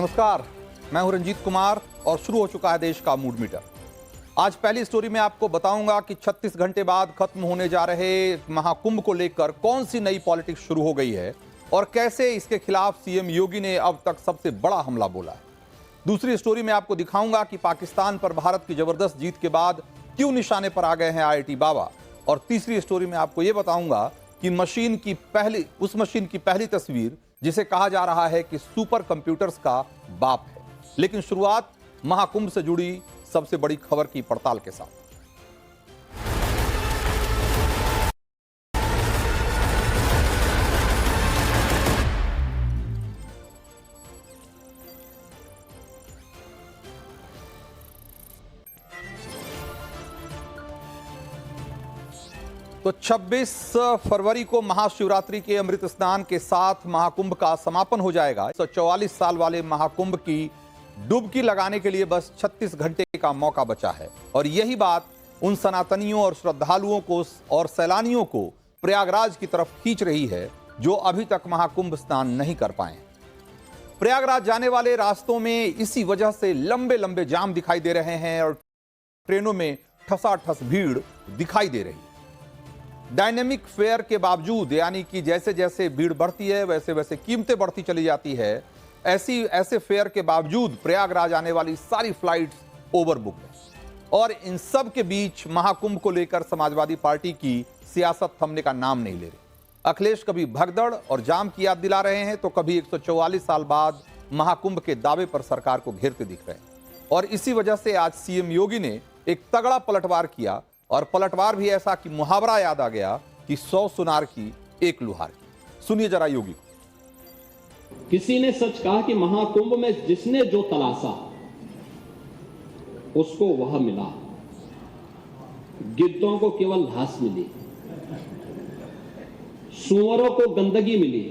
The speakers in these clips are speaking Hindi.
नमस्कार, मैं हूं रंजीत कुमार और शुरू हो चुका है देश का मूड मीटर। आज पहली स्टोरी में आपको बताऊंगा कि 36 घंटे बाद खत्म होने जा रहे महाकुंभ को लेकर कौन सी नई पॉलिटिक्स शुरू हो गई है और कैसे इसके खिलाफ सीएम योगी ने अब तक सबसे बड़ा हमला बोला है। दूसरी स्टोरी में आपको दिखाऊंगा कि पाकिस्तान पर भारत की जबरदस्त जीत के बाद क्यों निशाने पर आ गए हैं आईआईटी बाबा। और तीसरी स्टोरी में आपको यह बताऊंगा कि उस मशीन की पहली तस्वीर जिसे कहा जा रहा है कि सुपर कंप्यूटर्स का बाप है। लेकिन शुरुआत महाकुंभ से जुड़ी सबसे बड़ी खबर की पड़ताल के साथ। तो 26 फरवरी को महाशिवरात्रि के अमृत स्नान के साथ महाकुंभ का समापन हो जाएगा। 144 साल वाले महाकुंभ की डुबकी लगाने के लिए बस 36 घंटे का मौका बचा है और यही बात उन सनातनियों और श्रद्धालुओं को और सैलानियों को प्रयागराज की तरफ खींच रही है जो अभी तक महाकुंभ स्नान नहीं कर पाए। प्रयागराज जाने वाले रास्तों में इसी वजह से लंबे लंबे जाम दिखाई दे रहे हैं और ट्रेनों में ठसाठस भीड़ दिखाई दे रही है। डायनेमिक फेयर के बावजूद, यानी कि जैसे जैसे भीड़ बढ़ती है वैसे वैसे कीमतें बढ़ती चली जाती है, ऐसे फेयर के बावजूद प्रयागराज आने वाली सारी फ्लाइट्स ओवरबुक है। और इन सब के बीच महाकुंभ को लेकर समाजवादी पार्टी की सियासत थमने का नाम नहीं ले रही। अखिलेश कभी भगदड़ और जाम की याद दिला रहे हैं तो कभी 144 साल बाद महाकुंभ के दावे पर सरकार को घेरते दिख रहे हैं। और इसी वजह से आज सीएम योगी ने एक तगड़ा पलटवार किया और पलटवार भी ऐसा कि मुहावरा याद आ गया कि 100 सुनार की एक लुहार की। सुनिए जरा योगी को। किसी ने सच कहा कि महाकुंभ में जिसने जो तलाशा उसको वह मिला। गिद्धों को केवल घास मिली, सुअरों को गंदगी मिली,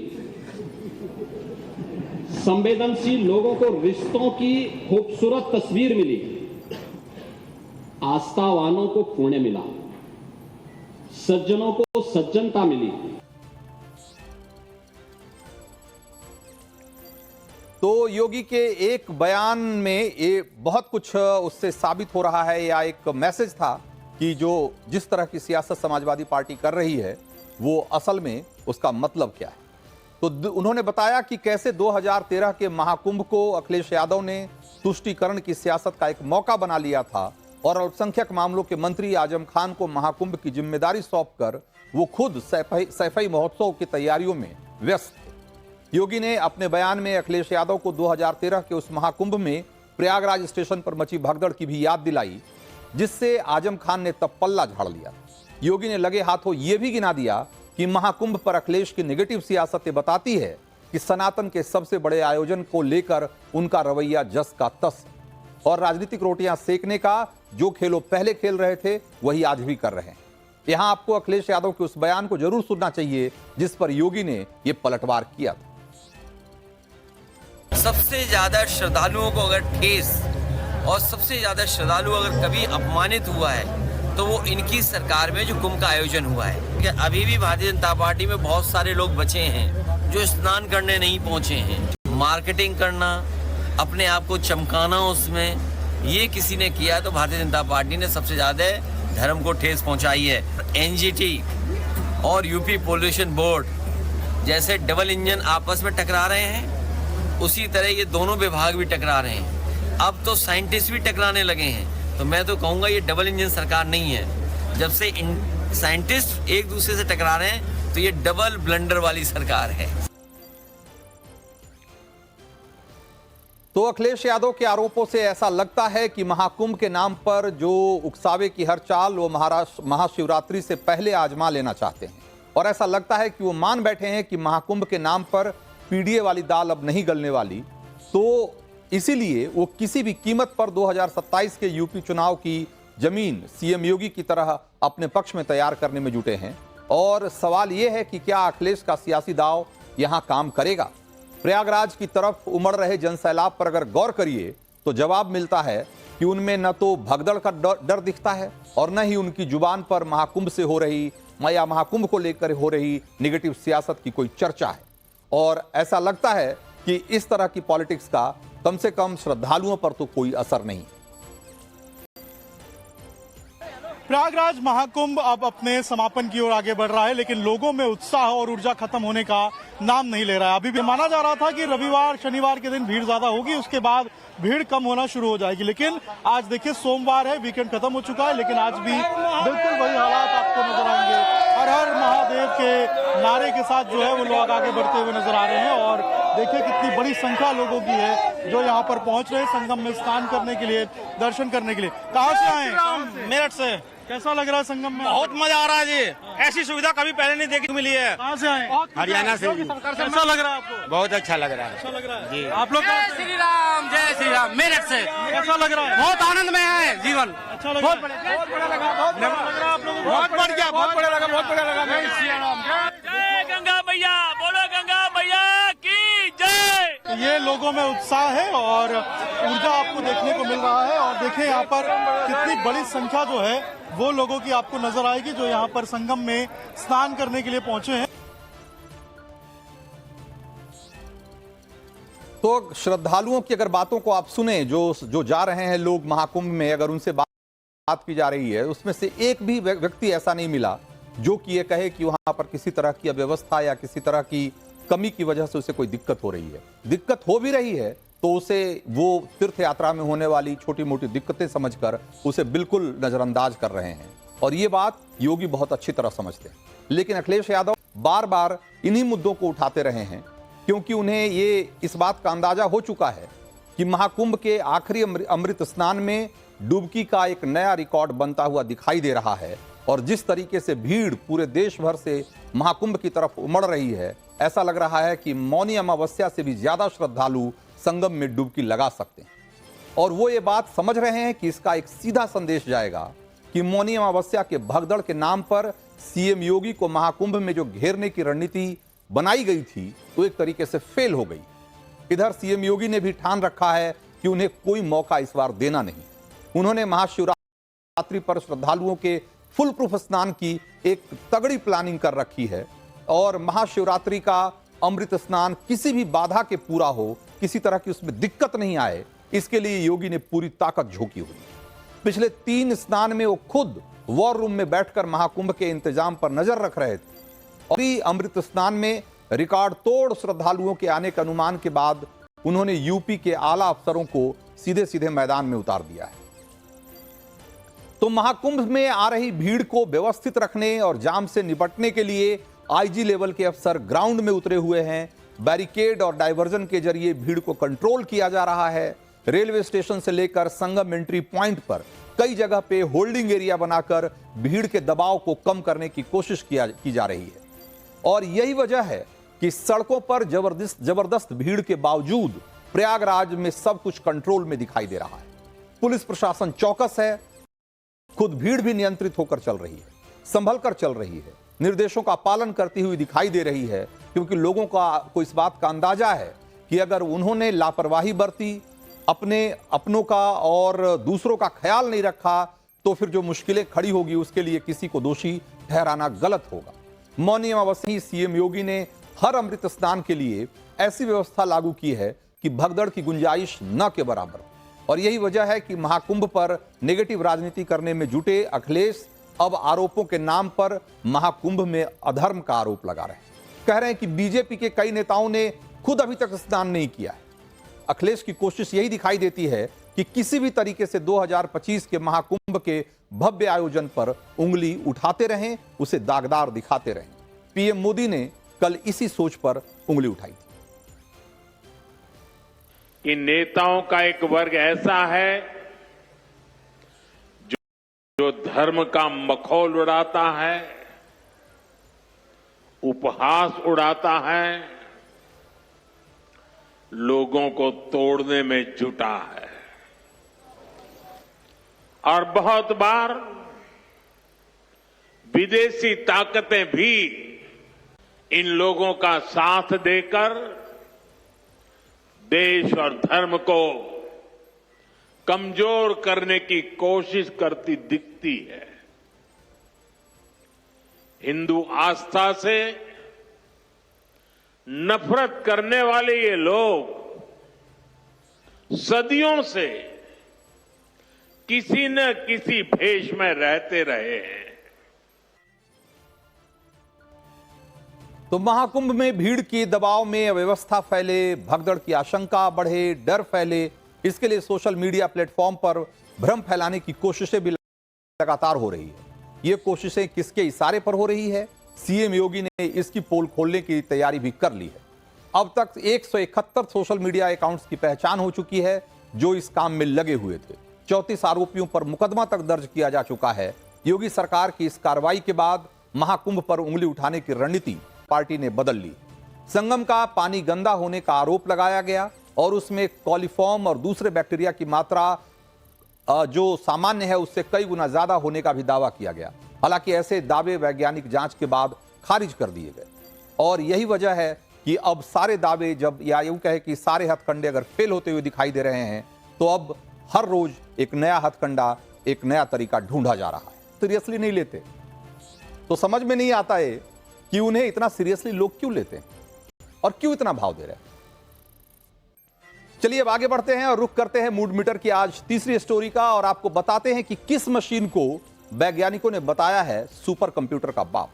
संवेदनशील लोगों को रिश्तों की खूबसूरत तस्वीर मिली, आस्थावानों को पुण्य मिला, सज्जनों को सज्जनता मिली। तो योगी के एक बयान में ये बहुत कुछ उससे साबित हो रहा है, या एक मैसेज था कि जिस तरह की सियासत समाजवादी पार्टी कर रही है वो असल में उसका मतलब क्या है। तो उन्होंने बताया कि कैसे 2013 के महाकुंभ को अखिलेश यादव ने तुष्टीकरण की सियासत का एक मौका बना लिया था और अल्पसंख्यक मामलों के मंत्री आजम खान को महाकुंभ की जिम्मेदारी सौंपकर वो खुद सैफई महोत्सव की तैयारियों में व्यस्त थे। योगी ने अपने बयान में अखिलेश यादव को 2013 के उस महाकुंभ में प्रयागराज स्टेशन पर मची भगदड़ की भी याद दिलाई जिससे आजम खान ने तब पल्ला झाड़ लिया। योगी ने लगे हाथों यह भी गिना दिया कि महाकुंभ पर अखिलेश की नेगेटिव सियासतें बताती है कि सनातन के सबसे बड़े आयोजन को लेकर उनका रवैया जस का तस और राजनीतिक रोटियां सेकने का जो खेलो पहले खेल रहे थे वही आज भी कर रहे हैं। यहां आपको अखिलेश यादव के उस बयान को जरूर सुनना चाहिए जिस पर योगी ने यह पलटवार किया था। सबसे ज्यादा श्रद्धालुओं को अगर ठेस और सबसे ज्यादा श्रद्धालु अगर कभी अपमानित हुआ है तो वो इनकी सरकार में जो कुंभ का आयोजन हुआ है। कि अभी भी भारतीय जनता पार्टी में बहुत सारे लोग बचे हैं जो स्नान करने नहीं पहुंचे हैं। मार्केटिंग करना, अपने आप को चमकाना, उसमें ये किसी ने किया तो भारतीय जनता पार्टी ने सबसे ज्यादा धर्म को ठेस पहुंचाई है। एनजीटी और यूपी पोल्यूशन बोर्ड जैसे डबल इंजन आपस में टकरा रहे हैं उसी तरह ये दोनों विभाग भी टकरा रहे हैं। अब तो साइंटिस्ट भी टकराने लगे हैं। तो मैं तो कहूँगा ये डबल इंजन सरकार नहीं है। जब से साइंटिस्ट एक दूसरे से टकरा रहे हैं तो ये डबल ब्लंडर वाली सरकार है। तो अखिलेश यादव के आरोपों से ऐसा लगता है कि महाकुंभ के नाम पर जो उकसावे की हर चाल वो महाशिवरात्रि से पहले आजमा लेना चाहते हैं और ऐसा लगता है कि वो मान बैठे हैं कि महाकुंभ के नाम पर पीडीए वाली दाल अब नहीं गलने वाली। तो इसीलिए वो किसी भी कीमत पर 2027 के यूपी चुनाव की जमीन सीएम योगी की तरह अपने पक्ष में तैयार करने में जुटे हैं। और सवाल यह है कि क्या अखिलेश का सियासी दांव यहां काम करेगा। प्रयागराज की तरफ उमड़ रहे जनसैलाब पर अगर गौर करिए तो जवाब मिलता है कि उनमें न तो भगदड़ का डर दिखता है और न ही उनकी जुबान पर महाकुंभ से हो रही या महाकुंभ को लेकर हो रही नेगेटिव सियासत की कोई चर्चा है। और ऐसा लगता है कि इस तरह की पॉलिटिक्स का कम से कम श्रद्धालुओं पर तो कोई असर नहीं। प्रयागराज महाकुंभ अब अपने समापन की ओर आगे बढ़ रहा है, लेकिन लोगों में उत्साह और ऊर्जा खत्म होने का नाम नहीं ले रहा है। अभी भी माना जा रहा था कि रविवार शनिवार के दिन भीड़ ज्यादा होगी, उसके बाद भीड़ कम होना शुरू हो जाएगी, लेकिन आज देखिए सोमवार है, वीकेंड खत्म हो चुका है, लेकिन आज भी बिल्कुल वही हालात आपको नजर आएंगे। हर हर महादेव के नारे के साथ जो है वो लोग आगे बढ़ते हुए नजर आ रहे हैं और देखिए कितनी बड़ी संख्या लोगों की है जो यहाँ पर पहुंच रहे हैं संगम में स्नान करने के लिए, दर्शन करने के लिए। कहाँ से आए? मेरठ से। कैसा लग रहा है संगम में? बहुत मजा आ रहा है जी, ऐसी सुविधा कभी पहले नहीं देखने को मिली है। कहाँ से आए? हरियाणा से। कैसा लग रहा है आपको? बहुत अच्छा लग रहा है। अच्छा लग रहा है जी। आप लोग? जय श्री राम, मेरठ से। कैसा लग रहा है? बहुत आनंद में है जीवन। अच्छा लग रहा है? बहुत बढ़िया लगा। बहुत बढ़िया लग रहा है आप लोगों को? बहुत बढ़िया, बहुत बढ़िया लगा, बहुत बढ़िया लगा। जय गंगा मैया, बोलो गंगा मैया की जय। तो ये लोगों में उत्साह है और ऊर्जा आपको देखने को मिल रहा है और देखें यहाँ पर कितनी बड़ी संख्या जो है वो लोगों की आपको नजर आएगी जो यहाँ पर संगम में स्नान करने के लिए पहुंचे हैं। तो श्रद्धालुओं की अगर बातों को आप सुने, जो जा रहे हैं लोग महाकुंभ में, अगर उनसे बात की जा रही है, उसमें से एक भी व्यक्ति ऐसा नहीं मिला जो कि ये कहे कि वहां पर किसी तरह की अव्यवस्था या किसी तरह की कमी की वजह से उसे कोई दिक्कत हो रही है। दिक्कत हो भी रही है तो उसे वो तीर्थ यात्रा में होने वाली छोटी मोटी दिक्कतें समझकर उसे बिल्कुल नजरअंदाज कर रहे हैं और ये बात योगी बहुत अच्छी तरह समझते हैं। लेकिन अखिलेश यादव बार बार इन्हीं मुद्दों को उठाते रहे हैं क्योंकि उन्हें ये इस बात का अंदाजा हो चुका है कि महाकुंभ के आखिरी अमृत स्नान में डुबकी का एक नया रिकॉर्ड बनता हुआ दिखाई दे रहा है और जिस तरीके से भीड़ पूरे देश भर से महाकुंभ की तरफ उमड़ रही है, ऐसा लग रहा है कि मौनी अमावस्या से भी ज्यादा श्रद्धालु संगम में डुबकी लगा सकते हैं और वो ये बात समझ रहे हैं कि इसका एक सीधा संदेश जाएगा कि मौनी अमावस्या के भगदड़ के नाम पर सीएम योगी को महाकुंभ में जो घेरने की रणनीति बनाई गई थी वो एक तरीके से फेल हो गई। इधर सीएम योगी ने भी ठान रखा है कि उन्हें कोई मौका इस बार देना नहीं। उन्होंने महाशिवरात्रि पर श्रद्धालुओं के फुल प्रूफ स्नान की एक तगड़ी प्लानिंग कर रखी है और महाशिवरात्रि का अमृत स्नान किसी भी बाधा के पूरा हो, किसी तरह की उसमें दिक्कत नहीं आए, इसके लिए योगी ने पूरी ताकत झोंकी हुई। पिछले 3 स्नान में वो खुद वॉर रूम में बैठकर महाकुंभ के इंतजाम पर नजर रख रहे थे और अमृत स्नान में रिकॉर्ड तोड़ श्रद्धालुओं के आने के अनुमान के बाद उन्होंने यूपी के आला अफसरों को सीधे सीधे मैदान में उतार दिया है। तो महाकुंभ में आ रही भीड़ को व्यवस्थित रखने और जाम से निपटने के लिए आईजी लेवल के अफसर ग्राउंड में उतरे हुए हैं। बैरिकेड और डायवर्जन के जरिए भीड़ को कंट्रोल किया जा रहा है। रेलवे स्टेशन से लेकर संगम एंट्री पॉइंट पर कई जगह पे होल्डिंग एरिया बनाकर भीड़ के दबाव को कम करने की कोशिश की जा रही है और यही वजह है कि सड़कों पर जबरदस्त भीड़ के बावजूद प्रयागराज में सब कुछ कंट्रोल में दिखाई दे रहा है। पुलिस प्रशासन चौकस है, खुद भीड़ भी नियंत्रित होकर चल रही है, संभल कर चल रही है, निर्देशों का पालन करती हुई दिखाई दे रही है क्योंकि लोगों को इस बात का अंदाजा है कि अगर उन्होंने लापरवाही बरती, अपनों का और दूसरों का ख्याल नहीं रखा तो फिर जो मुश्किलें खड़ी होगी उसके लिए किसी को दोषी ठहराना गलत होगा। मौनी अमावस्या सीएम योगी ने हर अमृत स्नान के लिए ऐसी व्यवस्था लागू की है कि भगदड़ की गुंजाइश न के बराबर और यही वजह है कि महाकुंभ पर नेगेटिव राजनीति करने में जुटे अखिलेश अब आरोपों के नाम पर महाकुंभ में अधर्म का आरोप लगा रहे हैं। कह रहे हैं कि बीजेपी के कई नेताओं ने खुद अभी तक स्नान नहीं किया है। अखिलेश की कोशिश यही दिखाई देती है कि किसी भी तरीके से 2025 के महाकुंभ के भव्य आयोजन पर उंगली उठाते रहें, उसे दागदार दिखाते रहें। पीएम मोदी ने कल इसी सोच पर उंगली उठाई थी कि नेताओं का एक वर्ग ऐसा है जो धर्म का मखौल उड़ाता है, उपहास उड़ाता है, लोगों को तोड़ने में जुटा है और बहुत बार विदेशी ताकतें भी इन लोगों का साथ देकर देश और धर्म को कमजोर करने की कोशिश करती दिखती है। हिंदू आस्था से नफरत करने वाले ये लोग सदियों से किसी न किसी भेष में रहते रहे हैं। तो महाकुंभ में भीड़ के दबाव में अव्यवस्था फैले, भगदड़ की आशंका बढ़े, डर फैले, इसके लिए सोशल मीडिया प्लेटफॉर्म पर भ्रम फैलाने की कोशिशें भी लगातार हो रही है। ये कोशिशें किसके इशारे पर हो रही है? सीएम योगी ने इसकी पोल खोलने की तैयारी भी कर ली है। अब तक 171 सोशल मीडिया अकाउंट्स की पहचान हो चुकी है जो इस काम में लगे हुए थे। 34 आरोपियों पर मुकदमा तक दर्ज किया जा चुका है। योगी सरकार की इस कार्रवाई के बाद महाकुंभ पर उंगली उठाने की रणनीति पार्टी ने बदल ली। संगम का पानी गंदा होने का आरोप लगाया गया और उसमें कॉलीफॉर्म और दूसरे बैक्टीरिया की मात्रा जो सामान्य है उससे कई गुना ज्यादा होने का भी दावा किया गया। हालांकि ऐसे दावे वैज्ञानिक जांच के बाद खारिज कर दिए गए और यही वजह है कि अब सारे दावे जब या यूं कहे कि सारे हथकंडे अगर फेल होते हुए दिखाई दे रहे हैं तो अब हर रोज एक नया हथकंडा, एक नया तरीका ढूंढा जा रहा है। सीरियसली नहीं लेते तो समझ में नहीं आता है कि उन्हें इतना सीरियसली लोग क्यों लेते हैं और क्यों इतना भाव दे रहे हैं। चलिए अब आगे बढ़ते हैं और रुख करते हैं मूड मीटर की आज तीसरी स्टोरी का और आपको बताते हैं कि किस मशीन को वैज्ञानिकों ने बताया है सुपर कंप्यूटर का बाप।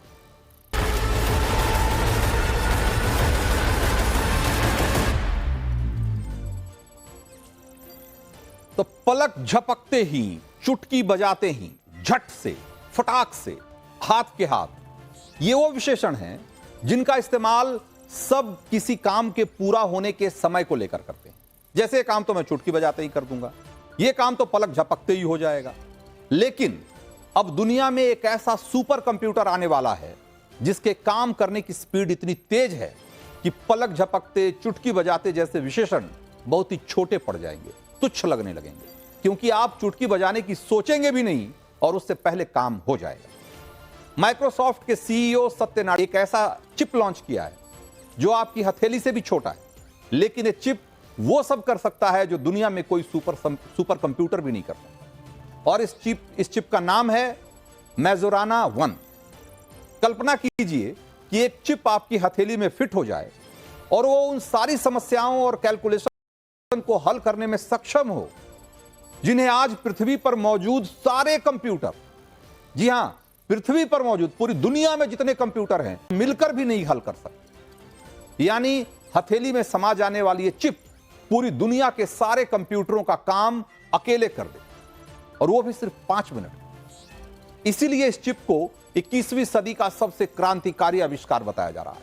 तो पलक झपकते ही, चुटकी बजाते ही, झट से, फटाक से, हाथ के हाथ, ये वो विशेषण हैं जिनका इस्तेमाल सब किसी काम के पूरा होने के समय को लेकर करते हैं। जैसे काम तो मैं चुटकी बजाते ही कर दूंगा, यह काम तो पलक झपकते ही हो जाएगा। लेकिन अब दुनिया में एक ऐसा सुपर कंप्यूटर आने वाला है जिसके काम करने की स्पीड इतनी तेज है कि पलक झपकते, चुटकी बजाते जैसे विशेषण बहुत ही छोटे पड़ जाएंगे, तुच्छ लगने लगेंगे, क्योंकि आप चुटकी बजाने की सोचेंगे भी नहीं और उससे पहले काम हो जाएगा। माइक्रोसॉफ्ट के सीईओ सत्य नाडेला एक ऐसा चिप लॉन्च किया है जो आपकी हथेली से भी छोटा है, लेकिन ये चिप वो सब कर सकता है जो दुनिया में कोई सुपर कंप्यूटर भी नहीं कर सकता। और इस चिप का नाम है मैजोराना 1। कल्पना कीजिए कि एक चिप आपकी हथेली में फिट हो जाए और वो उन सारी समस्याओं और कैलकुलेशन को हल करने में सक्षम हो जिन्हें आज पृथ्वी पर मौजूद सारे कंप्यूटर, जी हां, पृथ्वी पर मौजूद पूरी दुनिया में जितने कंप्यूटर हैं मिलकर भी नहीं हल कर सकते। यानी हथेली में समा जाने वाली ये चिप पूरी दुनिया के सारे कंप्यूटरों का काम अकेले कर दे और वो भी सिर्फ 5 मिनट। इसीलिए इस चिप को 21वीं सदी का सबसे क्रांतिकारी आविष्कार बताया जा रहा है,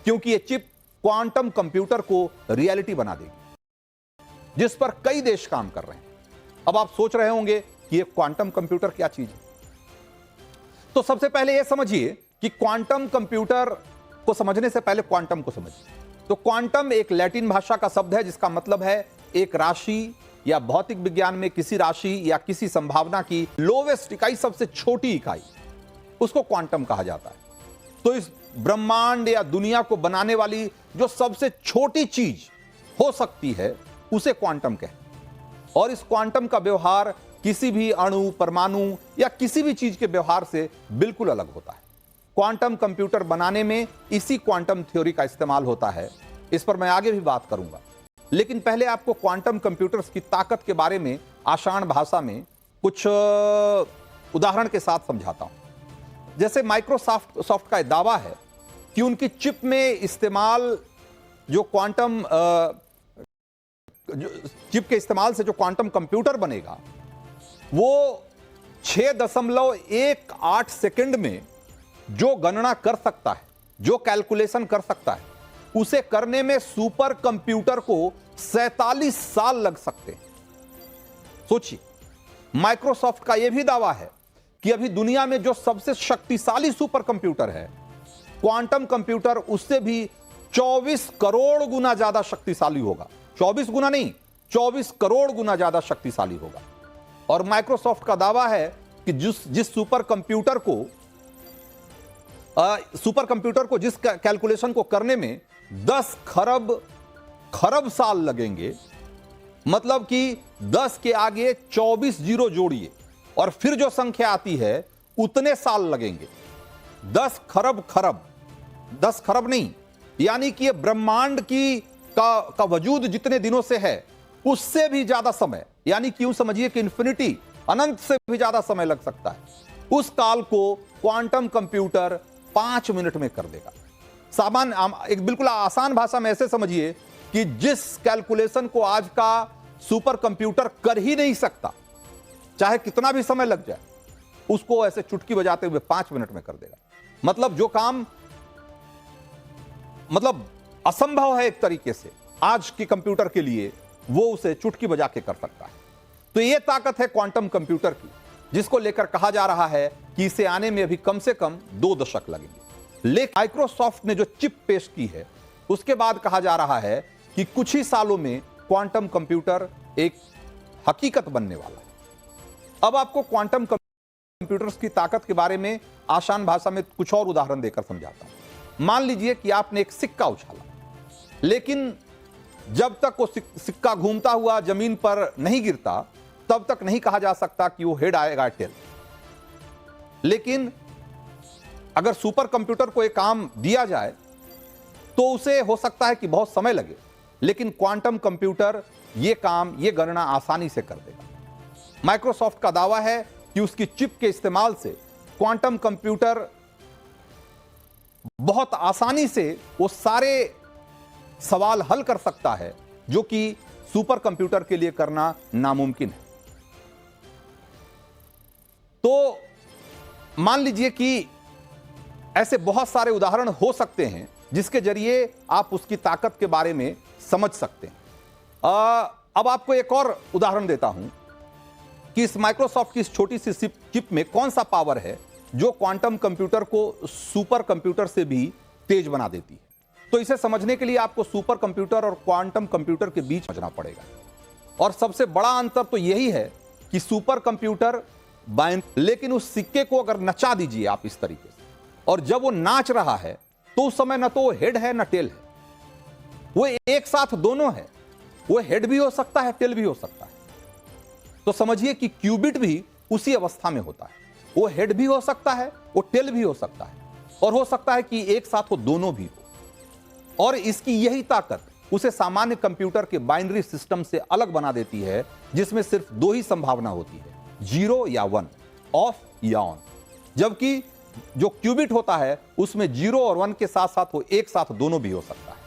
क्योंकि ये चिप क्वांटम कंप्यूटर को रियलिटी बना देगी, जिस पर कई देश काम कर रहे हैं। अब आप सोच रहे होंगे कि ये क्वांटम कंप्यूटर क्या चीज है। तो सबसे पहले यह समझिए कि क्वांटम कंप्यूटर को समझने से पहले क्वांटम को समझिए। तो क्वांटम एक लैटिन भाषा का शब्द है जिसका मतलब है एक राशि या भौतिक विज्ञान में किसी राशि या किसी संभावना की लोवेस्ट इकाई, सबसे छोटी इकाई, उसको क्वांटम कहा जाता है। तो इस ब्रह्मांड या दुनिया को बनाने वाली जो सबसे छोटी चीज हो सकती है उसे क्वांटम कहते हैं। और इस क्वांटम का व्यवहार किसी भी अणु, परमाणु या किसी भी चीज के व्यवहार से बिल्कुल अलग होता है। क्वांटम कंप्यूटर बनाने में इसी क्वांटम थ्योरी का इस्तेमाल होता है। इस पर मैं आगे भी बात करूंगा, लेकिन पहले आपको क्वांटम कंप्यूटर्स की ताकत के बारे में आसान भाषा में कुछ उदाहरण के साथ समझाता हूं। जैसे माइक्रोसॉफ्ट का दावा है कि उनकी चिप में इस्तेमाल जो क्वांटम चिप के इस्तेमाल से जो क्वांटम कंप्यूटर बनेगा वो 6.18 सेकंड में जो गणना कर सकता है, जो कैलकुलेशन कर सकता है, उसे करने में सुपर कंप्यूटर को 47 साल लग सकते हैं। सोचिए, माइक्रोसॉफ्ट का यह भी दावा है कि अभी दुनिया में जो सबसे शक्तिशाली सुपर कंप्यूटर है, क्वांटम कंप्यूटर उससे भी 24 करोड़ गुना ज्यादा शक्तिशाली होगा। 24 गुना नहीं, 24 करोड़ गुना ज्यादा शक्तिशाली होगा। और माइक्रोसॉफ्ट का दावा है कि जिस सुपर कंप्यूटर को जिस कैलकुलेशन को करने में 10 खरब साल लगेंगे, मतलब कि 10 के आगे 24 जीरो जोड़िए और फिर जो संख्या आती है उतने साल लगेंगे। 10 खरब नहीं, यानी कि ये ब्रह्मांड का वजूद जितने दिनों से है उससे भी ज्यादा समय, यानी कि यूं समझिए कि इंफिनिटी, अनंत से भी ज्यादा समय लग सकता है, उस काल को क्वांटम कंप्यूटर 5 मिनट में कर देगा। सामान्य एक बिल्कुल आसान भाषा में ऐसे समझिए कि जिस कैलकुलेशन को आज का सुपर कंप्यूटर कर ही नहीं सकता, चाहे कितना भी समय लग जाए, उसको ऐसे चुटकी बजाते हुए 5 मिनट में कर देगा। मतलब जो काम असंभव है एक तरीके से आज के कंप्यूटर के लिए, वो उसे चुटकी बजा के कर सकता है। तो यह ताकत है क्वांटम कंप्यूटर की, जिसको लेकर कहा जा रहा है कि इसे आने में अभी कम से कम 2 दशक लगेंगे। लेकिन माइक्रोसॉफ्ट ने जो चिप पेश की है उसके बाद कहा जा रहा है कि कुछ ही सालों में क्वांटम कंप्यूटर एक हकीकत बनने वाला है। अब आपको क्वांटम कंप्यूटर्स की ताकत के बारे में आसान भाषा में कुछ और उदाहरण देकर समझाता हूं। मान लीजिए कि आपने एक सिक्का उछाला, लेकिन जब तक वो सिक्का घूमता हुआ जमीन पर नहीं गिरता तब तक नहीं कहा जा सकता कि वो हेड आएगा टेल। लेकिन अगर सुपर कंप्यूटर को एक काम दिया जाए तो उसे हो सकता है कि बहुत समय लगे, लेकिन क्वांटम कंप्यूटर ये काम, ये गणना आसानी से कर देगा। माइक्रोसॉफ्ट का दावा है कि उसकी चिप के इस्तेमाल से क्वांटम कंप्यूटर बहुत आसानी से वो सारे सवाल हल कर सकता है जो कि सुपर कंप्यूटर के लिए करना नामुमकिन है। तो मान लीजिए कि ऐसे बहुत सारे उदाहरण हो सकते हैं जिसके जरिए आप उसकी ताकत के बारे में समझ सकते हैं। अब आपको एक और उदाहरण देता हूं कि इस माइक्रोसॉफ्ट की इस छोटी सी चिप में कौन सा पावर है जो क्वांटम कंप्यूटर को सुपर कंप्यूटर से भी तेज बना देती है। तो इसे समझने के लिए आपको सुपर कंप्यूटर और क्वांटम कंप्यूटर के बीच समझना पड़ेगा। और सबसे बड़ा अंतर तो यही है कि सुपर कंप्यूटर लेकिन उस सिक्के को अगर नचा दीजिए आप इस तरीके से, और जब वो नाच रहा है तो उस समय न तो वो हेड है न टेल है, वो एक साथ दोनों है। वो हेड भी हो सकता है, टेल भी हो सकता है। तो समझिए कि क्यूबिट भी उसी अवस्था में होता है, वो हेड भी हो सकता है, वो टेल भी हो सकता है, और हो सकता है कि एक साथ वो दोनों भी हो। और इसकी यही ताकत उसे सामान्य कंप्यूटर के बाइनरी सिस्टम से अलग बना देती है, जिसमें सिर्फ 2 ही संभावना होती है, 0 या 1, ऑफ या ऑन। जबकि जो क्यूबिट होता है उसमें 0 और 1 के साथ साथ वो एक साथ दोनों भी हो सकता है।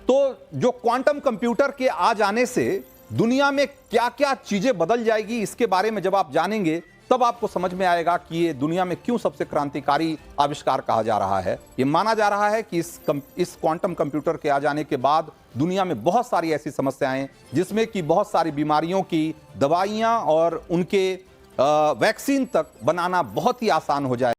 तो जो क्वांटम कंप्यूटर के आ जाने से दुनिया में क्या क्या चीजें बदल जाएगी, इसके बारे में जब आप जानेंगे तब आपको समझ में आएगा कि ये दुनिया में क्यों सबसे क्रांतिकारी आविष्कार कहा जा रहा है। ये माना जा रहा है कि इस क्वांटम कंप्यूटर के आ जाने के बाद दुनिया में बहुत सारी ऐसी समस्याएं, जिसमें कि बहुत सारी बीमारियों की दवाइयां और उनके वैक्सीन तक बनाना बहुत ही आसान हो जाए।